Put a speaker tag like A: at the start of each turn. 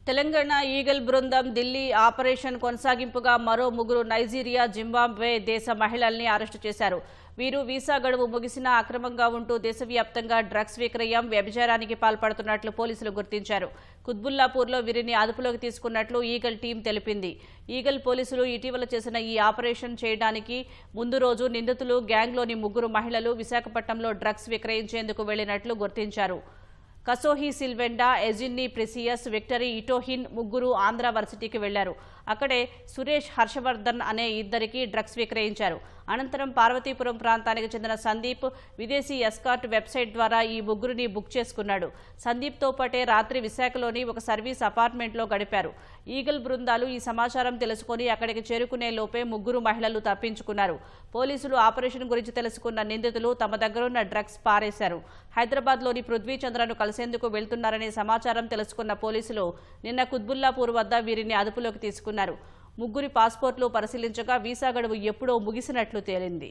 A: Telangana eagle బృందం Delhi operation కొనసాగింపుగా మరో ముగ్గురు నైజీరియా, జింబాబ్వే దేశ మహిళల్ని అరెస్టు చేశారు. వీరు వీసా గడువు ముగిసినా అక్రమంగా ఉంటూ దేశవ్యాప్తంగా డ్రగ్స్ విక్రయం, వ్యభిచారానికి పాల్పడుతున్నట్లు పోలీసులు గుర్తించారు. కుత్బుల్లాపూర్లో వీరిని అదుపులోకి తీసుకున్నట్లు ఈగల్ టీం తెలిపింది. ఈగల్ పోలీసులు ఇటీవల చేసిన ఈ ఆపరేషన్ చేయడానికి ముందు రోజు నిందితులు గ్యాంగ్లోని ముగ్గురు మహిళలు విశాఖపట్నంలో డ్రగ్స్ విక్రయించేందుకు వెళ్లినట్లు గుర్తించారు. కసోహి సిల్వెండా, ఎజిన్ని ప్రెసియస్, విక్టరీ ఇటోహిన్ ముగ్గురు ఆంధ్ర వర్సిటీకి వెళ్లారు. అక్కడే సురేష్, హర్షవర్ధన్ అనే ఇద్దరికి డ్రగ్స్ విక్రయించారు. అనంతరం పార్వతీపురం ప్రాంతానికి చెందిన సందీప్ విదేశీ ఎస్కార్ట్ వెబ్సైట్ ద్వారా ఈ ముగ్గురిని బుక్ చేసుకున్నాడు. సందీప్తో పాటే రాత్రి విశాఖలోని ఒక సర్వీస్ అపార్ట్మెంట్లో గడిపారు. ఈగల్ బృందాలు ఈ సమాచారం తెలుసుకుని అక్కడికి చేరుకునే లోపే ముగ్గురు మహిళలు తప్పించుకున్నారు. పోలీసులు ఆపరేషన్ గురించి తెలుసుకున్న నిందితులు తమ దగ్గరున్న డ్రగ్స్ పారేశారు. హైదరాబాద్లోని పృథ్వీచంద్రను కలిసేందుకు వెళ్తున్నారనే సమాచారం తెలుసుకున్న పోలీసులు నిన్న కుత్బుల్లాపూర్ వద్ద వీరిని అదుపులోకి తీసుకున్నారు. ముగ్గురి పాస్పోర్ట్లు పరిశీలించగా వీసా గడువు ఎప్పుడో ముగిసినట్లు తేలింది.